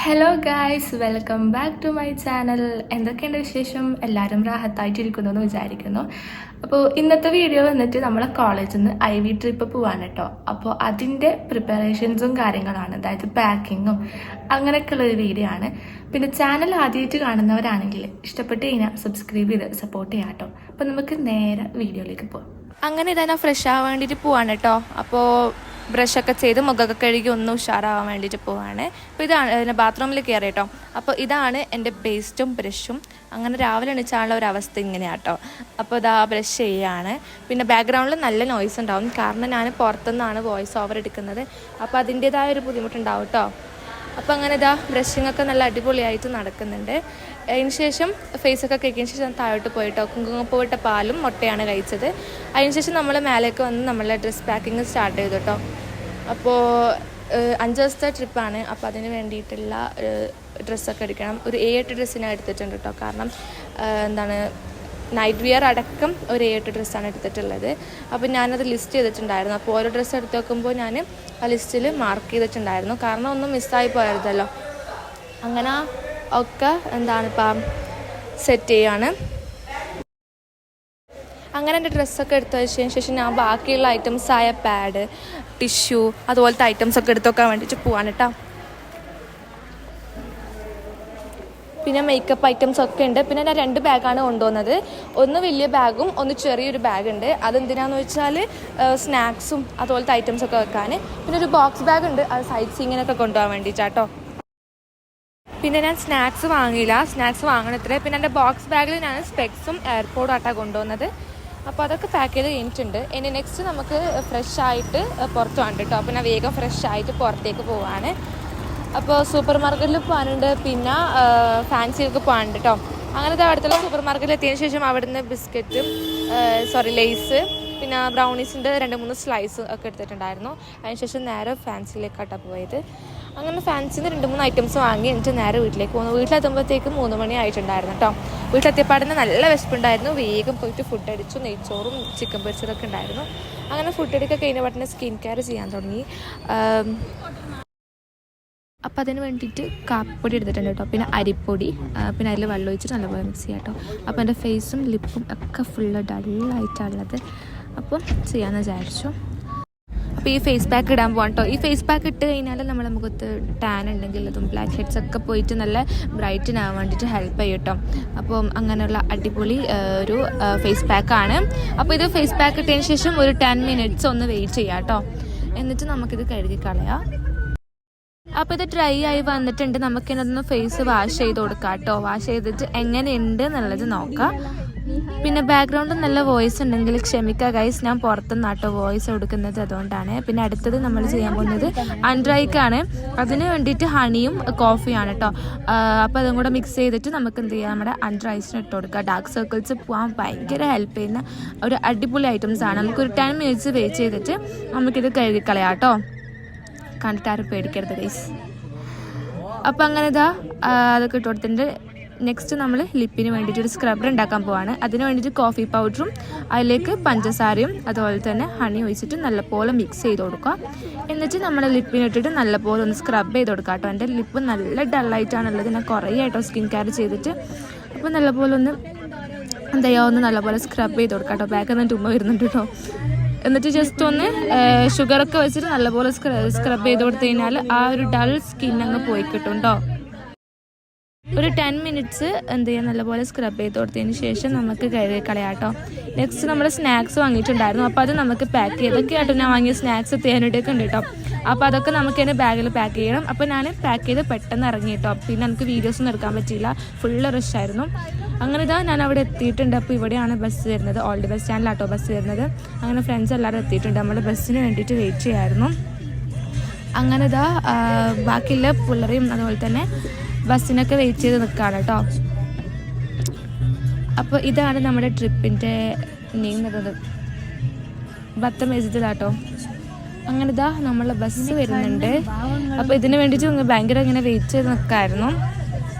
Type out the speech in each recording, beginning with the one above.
Hello guys, welcome back to my channel. എന്തൊക്കെയുണ്ട് വിശേഷം? എല്ലാവരും റാഹത്തായിട്ടിരിക്കുന്നു എന്ന് വിചാരിക്കുന്നു. അപ്പോൾ ഇന്നത്തെ വീഡിയോ വന്നിട്ട് നമ്മളെ കോളേജിൽ നിന്ന് IV ട്രിപ്പ് പോവാണ് കേട്ടോ. അപ്പോൾ അതിൻ്റെ പ്രിപ്പറേഷൻസും കാര്യങ്ങളാണ്, അതായത് പാക്കിങ്ങും അങ്ങനെയൊക്കെയുള്ളൊരു വീഡിയോ ആണ്. പിന്നെ ചാനൽ ആദ്യമായിട്ട് കാണുന്നവരാണെങ്കിൽ ഇഷ്ടപ്പെട്ട് കഴിഞ്ഞാൽ സബ്സ്ക്രൈബ് ചെയ്ത് സപ്പോർട്ട് ചെയ്യാം കേട്ടോ. അപ്പോൾ നമുക്ക് നേരെ വീഡിയോയിലേക്ക് പോകാം. അങ്ങനെ ഇതാ ഫ്രഷ് ആവാൻ വേണ്ടിയിട്ട് പോവാണ് കേട്ടോ. അപ്പോൾ ബ്രഷൊക്കെ ചെയ്ത് മുഖമൊക്കെ കഴുകി ഒന്ന് ഉഷാറാവാൻ വേണ്ടിയിട്ട് പോവാണ്. അപ്പോൾ ഇതാണ് ബാത്റൂമിൽ കയറി കേട്ടോ. അപ്പോൾ ഇതാണ് എൻ്റെ പേസ്റ്റും ബ്രഷും. അങ്ങനെ രാവിലെ എണീച്ചാലുള്ള ഒരു അവസ്ഥ ഇങ്ങനെയാണ് കേട്ടോ. അപ്പോൾ ഇതാ ബ്രഷ് ചെയ്യാണ്. പിന്നെ ബാക്ക്ഗ്രൗണ്ടിൽ നല്ല നോയ്സ് ഉണ്ടാവും, കാരണം ഞാൻ പുറത്തുനിന്നാണ് വോയിസ് ഓവർ എടുക്കുന്നത്. അപ്പോൾ അതിൻ്റേതായ ഒരു ബുദ്ധിമുട്ടുണ്ടാവും കേട്ടോ. അപ്പോൾ അങ്ങനെ ഇതാ ബ്രഷിങ്ങൊക്കെ നല്ല അടിപൊളിയായിട്ട് നടക്കുന്നുണ്ട്. അതിനുശേഷം ഫേസൊക്കെ കഴിക്കിയതിന് ശേഷം താഴോട്ട് പോയിട്ടോ കുങ്കുമപ്പൂവിട്ട പാലും മുട്ടയാണ് കഴിച്ചത്. അതിനുശേഷം നമ്മൾ മേലേക്ക് വന്ന് നമ്മളെ ഡ്രസ് പാക്കിങ് സ്റ്റാർട്ട് ചെയ്തു കേട്ടോ. അപ്പോൾ 5 ദിവസത്തെ ട്രിപ്പാണ്. അപ്പോൾ അതിന് വേണ്ടിയിട്ടുള്ള ഡ്രസ്സൊക്കെ എടുക്കണം. ഒരു 7 ഡ്രസ്സിനെ എടുത്തിട്ടുണ്ട് കേട്ടോ. കാരണം നൈറ്റ് വിയർ അടക്കം ഒരു 7 ഡ്രസ്സാണ് എടുത്തിട്ടുള്ളത്. അപ്പോൾ ഞാനത് ലിസ്റ്റ് ചെയ്തിട്ടുണ്ടായിരുന്നു. അപ്പോൾ ഓരോ ഡ്രസ്സ് എടുത്ത് വെക്കുമ്പോൾ ഞാൻ ആ ലിസ്റ്റിൽ മാർക്ക് ചെയ്തിട്ടുണ്ടായിരുന്നു, കാരണം ഒന്നും മിസ്സായി പോയതല്ലോ. അങ്ങനെ ഒക്കെ ഇപ്പം സെറ്റ് ചെയ്യാണ്. അങ്ങനെ എൻ്റെ ഡ്രസ്സൊക്കെ എടുത്ത് വെച്ചതിന് ശേഷം ഞാൻ ബാക്കിയുള്ള ഐറ്റംസായ പാഡ്, ടിഷ്യൂ അതുപോലത്തെ ഐറ്റംസൊക്കെ എടുത്ത് വെക്കാൻ വേണ്ടിയിട്ട് പോവാണ് കേട്ടോ. പിന്നെ മേക്കപ്പ് ഐറ്റംസ് ഒക്കെ ഉണ്ട്. പിന്നെ ഞാൻ 2 ബാഗാണ് കൊണ്ടുവന്നത്. ഒന്ന് വലിയ ബാഗും ഒന്ന് ചെറിയൊരു ബാഗുണ്ട്. അതെന്തിനാന്ന് വെച്ചാൽ സ്നാക്സും അതുപോലത്തെ ഐറ്റംസൊക്കെ വെക്കാൻ. പിന്നെ ഒരു ബോക്സ് ബാഗ് ഉണ്ട്, അത് സൈറ്റ് സീങ്ങിനൊക്കെ കൊണ്ടുപോകാൻ വേണ്ടിയിട്ടാട്ടോ. പിന്നെ ഞാൻ സ്നാക്സ് വാങ്ങിയില്ല, സ്നാക്സ് വാങ്ങണത്രേ. പിന്നെ എൻ്റെ ബോക്സ് ബാഗിൽ ഞാൻ സ്പെക്സും എയർപോർട്ടും ആട്ടാണ് കൊണ്ടുവന്നത്. അപ്പോൾ അതൊക്കെ പാക്ക് ചെയ്ത് കഴിഞ്ഞിട്ടുണ്ട്. ഇനി നെക്സ്റ്റ് നമുക്ക് ഫ്രഷ് ആയിട്ട് പുറത്ത് പോകാൻ കേട്ടോ. അപ്പോൾ ഞാൻ വേഗം ഫ്രഷ് ആയിട്ട് പുറത്തേക്ക് പോവാണ്. അപ്പോൾ സൂപ്പർ മാർക്കറ്റിൽ പോകാനുണ്ട്, പിന്നെ ഫാൻസിയൊക്കെ പോകാനുണ്ട് കേട്ടോ. അങ്ങനത്തെ അടുത്തുള്ള സൂപ്പർ മാർക്കറ്റിൽ എത്തിയതിന് ശേഷം അവിടുന്ന് ബിസ്ക്കറ്റും ലേസ് പിന്നെ ബ്രൗണീസിൻ്റെ 2-3 സ്ലൈസ് ഒക്കെ എടുത്തിട്ടുണ്ടായിരുന്നു. അതിനുശേഷം നേരെ ഫാൻസിയിലേക്കാട്ടാണ് പോയത്. അങ്ങനെ ഫാൻസിന്ന് 2-3 ഐറ്റംസ് വാങ്ങി എന്നിട്ട് നേരെ വീട്ടിലേക്ക് പോകുന്നു. വീട്ടിലെത്തുമ്പോഴത്തേക്കും 3 മണി ആയിട്ടുണ്ടായിരുന്നു കേട്ടോ. വീട്ടിലെത്തിയപ്പാടിന് നല്ല വിശപ്പുണ്ടായിരുന്നു. വേഗം പോയിട്ട് ഫുഡ് അടിച്ചു. നെയ്ച്ചോറും ചിക്കൻ പൊരിച്ചതൊക്കെ ഉണ്ടായിരുന്നു. അങ്ങനെ ഫുഡ് അടിക്കാൻ കഴിഞ്ഞ പാട്ടിന് സ്കിൻ കെയർ ചെയ്യാൻ തുടങ്ങി. അപ്പോൾ അതിന് വേണ്ടിയിട്ട് കാപ്പിപ്പൊടി എടുത്തിട്ടുണ്ട് കേട്ടോ. പിന്നെ അരിപ്പൊടി, പിന്നെ അതിൽ വെള്ളം ഒഴിച്ചിട്ട് നല്ലപോലെ മിക്സ് ചെയ്യാം കേട്ടോ. അപ്പോൾ എൻ്റെ ഫേസും ലിപ്പും ഒക്കെ ഫുള്ള് ഡള്ളായിട്ടുള്ളത്. അപ്പം ചെയ്യാമെന്ന് വിചാരിച്ചു. അപ്പോൾ ഈ ഫേസ് പാക്ക് ഇടാൻ പോകാം കേട്ടോ. ഈ ഫേസ് പാക്ക് ഇട്ട് കഴിഞ്ഞാൽ നമ്മുടെ മുഖത്ത് ടാൻ ഉണ്ടെങ്കിൽ അതും ബ്ലാക്ക് ഹെഡ്സ് ഒക്കെ പോയിട്ട് നല്ല ബ്രൈറ്റൻ ആവാൻ വേണ്ടിയിട്ട് ഹെൽപ്പ് ചെയ്യും കേട്ടോ. അപ്പം അങ്ങനെയുള്ള അടിപൊളി ഒരു ഫേസ് പാക്കാണ്. അപ്പോൾ ഇത് ഫേസ് പാക്ക് ഇട്ടതിന് ശേഷം ഒരു 10 മിനിറ്റ്സ് ഒന്ന് വെയിറ്റ് ചെയ്യാം കേട്ടോ. എന്നിട്ട് നമുക്കിത് കഴുകി കളയാം. അപ്പോൾ ഇത് ഡ്രൈ ആയി വന്നിട്ടുണ്ട്. നമുക്കിതൊന്ന് ഫേസ് വാഷ് ചെയ്ത് കൊടുക്കാം കേട്ടോ. വാഷ് ചെയ്തിട്ട് എങ്ങനെയുണ്ട് എന്നുള്ളത് നോക്കാം. പിന്നെ ബാക്ക്ഗ്രൗണ്ടിൽ നല്ല വോയിസ് ഉണ്ടെങ്കിൽ ക്ഷമിക്കുക ഗൈസ്, ഞാൻ പുറത്തുനിന്നാട്ടോ വോയിസ് കൊടുക്കുന്നത്, അതുകൊണ്ടാണ്. പിന്നെ അടുത്തത് നമ്മൾ ചെയ്യാൻ പോകുന്നത് അൺഡ്രൈക്കാണ്. അതിന് വേണ്ടിയിട്ട് ഹണിയും കോഫിയാണ് കേട്ടോ. അപ്പോൾ അതും കൂടെ മിക്സ് ചെയ്തിട്ട് നമുക്ക് എന്ത് ചെയ്യാം, നമ്മുടെ അണ്ടർ ഐസിന് ഇട്ട് കൊടുക്കുക. ഡാർക്ക് സർക്കിൾസ് പോകാൻ ഭയങ്കര ഹെൽപ്പ് ചെയ്യുന്ന ഒരു അടിപൊളി ഐറ്റംസ് ആണ്. നമുക്കൊരു 10 മിനിറ്റ്സ് വെയിറ്റ് ചെയ്തിട്ട് നമുക്കിത് കഴുകിക്കളയാം കേട്ടോ. കണ്ടിട്ട് ആരും പേടിക്കരുത് ഗൈസ്. അപ്പോൾ അങ്ങനെ ഇതാ അതൊക്കെ ഇട്ട് കൊടുത്തിട്ടുണ്ട്. നെക്സ്റ്റ് നമ്മൾ ലിപ്പിന് വേണ്ടിയിട്ട് ഒരു സ്ക്രബ്ബർ ഉണ്ടാക്കാൻ പോവാണ്. അതിന് വേണ്ടിയിട്ട് കോഫി പൗഡറും അതിലേക്ക് പഞ്ചസാരയും അതുപോലെ തന്നെ ഹണി ഒഴിച്ചിട്ട് നല്ലപോലെ മിക്സ് ചെയ്ത് കൊടുക്കുക. എന്നിട്ട് നമ്മൾ ലിപ്പിനിട്ടിട്ട് നല്ലപോലെ ഒന്ന് സ്ക്രബ് ചെയ്ത് കൊടുക്കുക കേട്ടോ. എൻ്റെ ലിപ്പ് നല്ല ഡള്ളായിട്ടാണുള്ളത്. ഞാൻ കുറേ ആയിട്ടോ സ്കിൻ കെയർ ചെയ്തിട്ട്. അപ്പോൾ നല്ലപോലെ ഒന്ന് എന്താ ചെയ്യുക, ഒന്ന് നല്ലപോലെ സ്ക്രബ് ചെയ്ത് കൊടുക്കുക കേട്ടോ. ബാക്കിൽ നിന്ന് ഉമ്മ വരുന്നുണ്ട് കേട്ടോ. എന്നിട്ട് ജസ്റ്റ് ഒന്ന് ഷുഗറൊക്കെ വെച്ചിട്ട് നല്ലപോലെ സ്ക്രബ് ചെയ്ത് കൊടുത്തു കഴിഞ്ഞാൽ ആ ഒരു ഡൾ സ്കിൻ അങ്ങ് പോയി കിട്ടും കേട്ടോ. ഒരു 10 മിനിറ്റ്സ് എന്ത് ചെയ്യുക, നല്ലപോലെ സ്ക്രബ് ചെയ്ത് കൊടുത്തതിന് ശേഷം നമുക്ക് കഴുകി കളയാം കേട്ടോ. നെക്സ്റ്റ് നമ്മൾ സ്നാക്സ് വാങ്ങിയിട്ടുണ്ടായിരുന്നു. അപ്പോൾ അത് നമുക്ക് പാക്ക് ചെയ്തൊക്കെ ആട്ടോ. ഞാൻ വാങ്ങിയ സ്നാക്സ് തേനടിയൊക്കെ ഉണ്ട് കേട്ടോ. അപ്പോൾ അതൊക്കെ നമുക്ക് എൻ്റെ ബാഗിൽ പാക്ക് ചെയ്യണം. അപ്പോൾ ഞാൻ പാക്ക് ചെയ്ത് പെട്ടെന്ന് ഇറങ്ങി കേട്ടോ. പിന്നെ എനിക്ക് വീഡിയോസൊന്നും എടുക്കാൻ പറ്റിയില്ല, ഫുള്ള് റഷായിരുന്നു. അങ്ങനെ ഇതാ ഞാൻ അവിടെ എത്തിയിട്ടുണ്ട്. അപ്പോൾ ഇവിടെയാണ് ബസ് വരുന്നത്, ഓൾഡ് ബസ് സ്റ്റാൻഡിലാട്ടോ ബസ് വരുന്നത്. അങ്ങനെ ഫ്രണ്ട്സ് എല്ലാവരും എത്തിയിട്ടുണ്ട്. നമ്മുടെ ബസ്സിന് വേണ്ടിയിട്ട് വെയിറ്റ് ചെയ്യായിരുന്നു. അങ്ങനെ ഇതാ ബാക്കിയുള്ള പിള്ളേരെയും അതുപോലെ തന്നെ ബസ്സിനൊക്കെ വെയിറ്റ് ചെയ്ത് നിൽക്കുകയാണ് കേട്ടോ. അപ്പോൾ ഇതാണ് നമ്മുടെ ട്രിപ്പിൻ്റെ നെയിം വരുന്നത്, ബത്തമേസത്തിലാട്ടോ. അങ്ങനെ ഇതാ നമ്മളെ ബസ് വരുന്നുണ്ട്. അപ്പോൾ ഇതിന് വേണ്ടിയിട്ട് ഭയങ്കര ഇങ്ങനെ വെയിറ്റ് ചെയ്ത് നിൽക്കായിരുന്നു.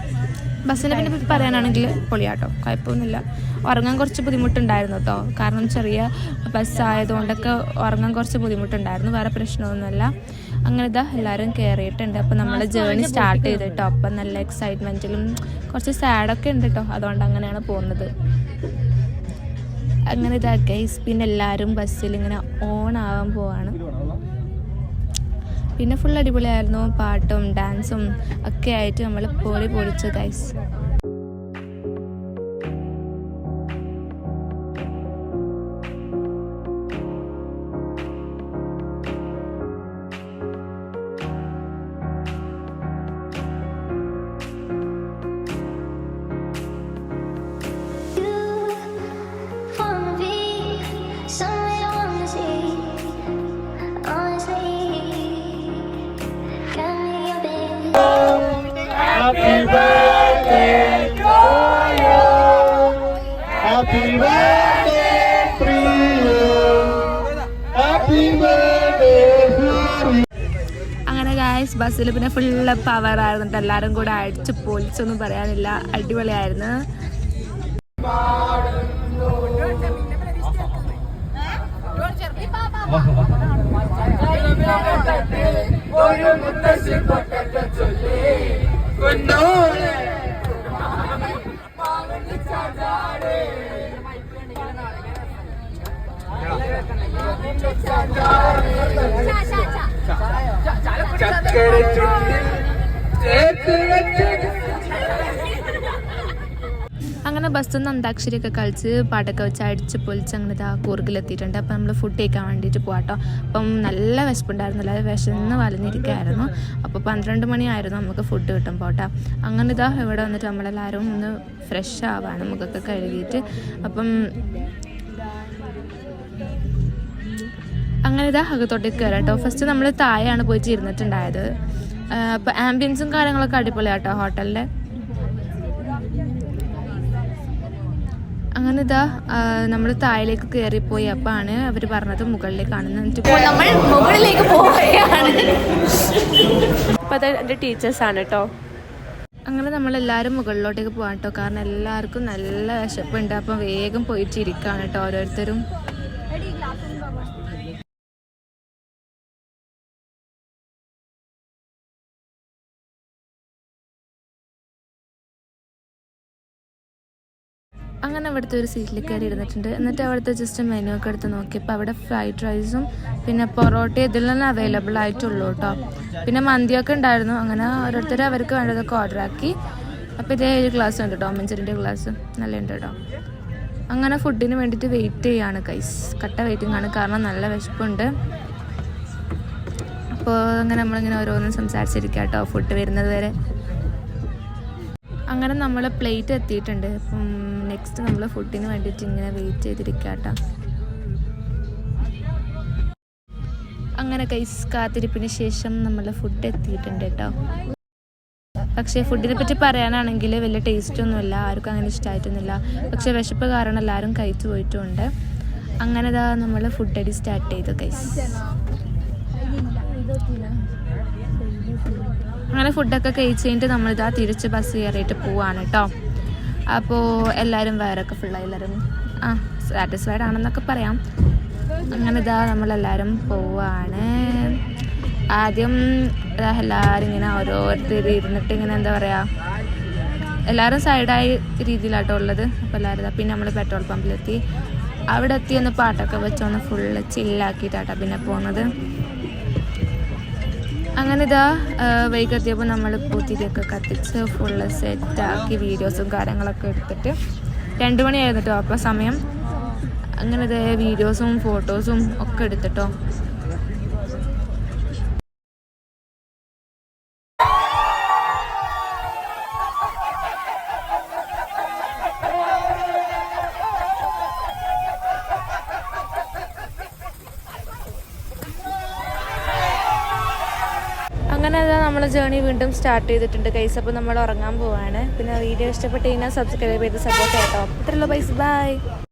ബസ്സിനെ പിന്നെ പറയാനാണെങ്കിൽ പൊളിയാട്ടോ, കുഴപ്പമൊന്നുമില്ല. ഉറങ്ങാൻ കുറച്ച് ബുദ്ധിമുട്ടുണ്ടായിരുന്നു കേട്ടോ, കാരണം ചെറിയ ബസ്സായതുകൊണ്ടൊക്കെ ഉറങ്ങാൻ കുറച്ച് ബുദ്ധിമുട്ടുണ്ടായിരുന്നു, വേറെ പ്രശ്നമൊന്നുമില്ല. അങ്ങനെ ഇതാ എല്ലാവരും കയറിയിട്ടുണ്ട്. അപ്പോൾ നമ്മൾ ജേർണി സ്റ്റാർട്ട് ചെയ്ത് കേട്ടോ. അപ്പം നല്ല എക്സൈറ്റ്മെൻറ്റിലും കുറച്ച് സാഡൊക്കെ ഉണ്ട് കേട്ടോ. അതുകൊണ്ട് അങ്ങനെയാണ് പോകുന്നത്. അങ്ങനെ ഇതാ ഗൈസ്, പിന്നെ എല്ലാവരും ബസ്സിൽ ഇങ്ങനെ ഓൺ ആവാൻ പോവാണ്. പിന്നെ ഫുൾ അടിപൊളിയായിരുന്നു, പാട്ടും ഡാൻസും ഒക്കെ ആയിട്ട് നമ്മൾ പൊളിച്ചു guys. Happy birthday to you. Happy birthday to you. Happy birthday to you. അങ്ങനെ ഗായ്സ് ബസ്സിൽ പിന്നെ ഫുള്ള് പവറായിരുന്നു. എല്ലാവരും കൂടെ അടിച്ച് പൊളിച്ചൊന്നും പറയാനില്ല, അടിപൊളിയായിരുന്നു. അങ്ങനെ ബസ്സിൽ നിന്ന് അന്താക്ഷരിയൊക്കെ കളിച്ച് പാട്ടൊക്കെ വെച്ച് അടിച്ച് പൊളിച്ച് അങ്ങനെ ഇതാ കൂർഗിലെത്തിയിട്ടുണ്ട്. അപ്പം നമ്മൾ ഫുഡ് കഴിക്കാൻ വേണ്ടിയിട്ട് പോകാട്ടോ. അപ്പം നല്ല വിശപ്പുണ്ടായിരുന്നില്ല, അത് വിശന്ന് വലഞ്ഞിരിക്കുകയായിരുന്നു. അപ്പോൾ 12 മണിയായിരുന്നു നമുക്ക് ഫുഡ് കിട്ടുമ്പോൾ കേട്ടോ. അങ്ങനെ ഇതാ ഇവിടെ വന്നിട്ട് നമ്മളെല്ലാവരും ഒന്ന് ഫ്രഷ് ആവാണ്, മുഖമൊക്കെ കഴുകിയിട്ട്. അപ്പം അങ്ങനെ ഇതാ അകത്തോട്ടേക്ക് കയറാം കേട്ടോ. ഫസ്റ്റ് നമ്മൾ താഴെയാണ് പോയിട്ട് ഇരുന്നിട്ടുണ്ടായത്. അപ്പോൾ ആംബിയൻസും കാര്യങ്ങളൊക്കെ അടിപൊളിയാട്ടോ ഹോട്ടലിൻ്റെ. അങ്ങനെ ഇതാ നമ്മൾ താഴേക്ക് കയറിപ്പോയി. അപ്പാണ് അവർ പറഞ്ഞത് മുകളിലേക്കാണെന്ന്. നമ്മൾ മുകളിലേക്ക് പോവുകയാണ്. അപ്പം അത് എൻ്റെ ടീച്ചേഴ്സാണ് കേട്ടോ. അങ്ങനെ നമ്മളെല്ലാവരും മുകളിലോട്ടേക്ക് പോകാം കേട്ടോ. കാരണം എല്ലാവർക്കും നല്ല വിശപ്പുണ്ട്. അപ്പം വേഗം പോയിട്ട് ഇരിക്കുകയാണ് കേട്ടോ ഓരോരുത്തരും. അങ്ങനെ അവിടുത്തെ ഒരു സീറ്റിൽ കയറി ഇരുന്നിട്ടുണ്ട്. എന്നിട്ട് അവിടുത്തെ ജസ്റ്റ് മെനു ഒക്കെ എടുത്ത് നോക്കിയപ്പോൾ അവിടെ ഫ്രൈഡ് റൈസും പിന്നെ പൊറോട്ട ഇതിൽ തന്നെ അവൈലബിൾ ആയിട്ടുള്ളൂ കേട്ടോ. പിന്നെ മന്തിയൊക്കെ ഉണ്ടായിരുന്നു. അങ്ങനെ ഓരോരുത്തർ അവർക്ക് വേണ്ടതൊക്കെ ഓർഡർ ആക്കി. അപ്പോൾ ഇതേ ഒരു ഗ്ലാസ് ഉണ്ട് കേട്ടോ, മഞ്ചറിൻ്റെ ഗ്ലാസ് നല്ലുണ്ട് കേട്ടോ. അങ്ങനെ ഫുഡിന് വേണ്ടിയിട്ട് വെയിറ്റ് ചെയ്യാണ് ഗൈസ്. കട്ട വെയിറ്റിംഗ് ആണ്, കാരണം നല്ല വിശപ്പുണ്ട്. അപ്പോൾ അങ്ങനെ നമ്മളിങ്ങനെ ഓരോന്നും സംസാരിച്ചിരിക്കുക കേട്ടോ ഫുഡ് വരുന്നത് വരെ. അങ്ങനെ നമ്മൾ പ്ലേറ്റ് എത്തിയിട്ടുണ്ട്. അപ്പം നെക്സ്റ്റ് നമ്മൾ ഫുഡിന് വേണ്ടിയിട്ട് ഇങ്ങനെ വെയിറ്റ് ചെയ്തിരിക്കുക കേട്ടോ. അങ്ങനെ ഗൈസ് കാത്തിരിപ്പിന് ശേഷം നമ്മൾ ഫുഡ് എത്തിയിട്ടുണ്ട് കേട്ടോ. പക്ഷേ ഫുഡിനെ പറ്റി പറയാനാണെങ്കിൽ വലിയ ടേസ്റ്റൊന്നുമില്ല, ആർക്കും അങ്ങനെ ഇഷ്ടമായിട്ടൊന്നുമില്ല. പക്ഷേ വിശപ്പ് കാരണം എല്ലാവരും കഴിച്ചു പോയിട്ടുമുണ്ട്. അങ്ങനെ ഇതാ നമ്മൾ ഫുഡ് അടി സ്റ്റാർട്ട് ചെയ്തു ഗൈസ്. അങ്ങനെ ഫുഡൊക്കെ കഴിച്ച് കഴിഞ്ഞിട്ട് നമ്മളിതാ തിരിച്ച് ബസ് കയറിയിട്ട് പോവാണ് കേട്ടോ. അപ്പോൾ എല്ലാവരും വയറൊക്കെ ഫുള്ളായി, എല്ലാവരും സാറ്റിസ്ഫൈഡ് ആണെന്നൊക്കെ പറയാം. അങ്ങനെ ഇതാ നമ്മളെല്ലാവരും പോവാണ്. ആദ്യം എല്ലാവരും ഇങ്ങനെ ഓരോരുത്തർ ഇരുന്നിട്ട് ഇങ്ങനെ എന്താ പറയുക, എല്ലാവരും സൈഡായി രീതിയിലാട്ടോ ഉള്ളത്. അപ്പോൾ എല്ലാവരും പിന്നെ നമ്മൾ പെട്രോൾ പമ്പിലെത്തി. അവിടെ എത്തിയൊന്ന് പാട്ടൊക്കെ വെച്ചൊന്ന് ഫുള്ള് ചില്ലാക്കിയിട്ടാട്ടോ പിന്നെ പോകുന്നത്. അങ്ങനെ ഇതാ വൈകെത്തിയപ്പോൾ നമ്മൾ പൂത്തിരിയൊക്കെ കത്തിച്ച് ഫുള്ള് സെറ്റാക്കി വീഡിയോസും കാര്യങ്ങളൊക്കെ എടുത്തിട്ട് 2 മണിയായിരുന്നു കേട്ടോ അപ്പോൾ സമയം. അങ്ങനെ ഇതേ വീഡിയോസും ഫോട്ടോസും ഒക്കെ എടുത്തിട്ടോ. അങ്ങനെ അതാ നമ്മളെ ജേർണി വീണ്ടും സ്റ്റാർട്ട് ചെയ്തിട്ടുണ്ട് ഗൈസ്. അപ്പോൾ നമ്മൾ ഉറങ്ങാൻ പോവാണ്. പിന്നെ വീഡിയോ ഇഷ്ടപ്പെട്ട് കഴിഞ്ഞാൽ സബ്സ്ക്രൈബ് ചെയ്ത് സപ്പോർട്ട് ചെയ്യട്ടോ. ഇത്രയുള്ള ബൈസ്, ബൈ.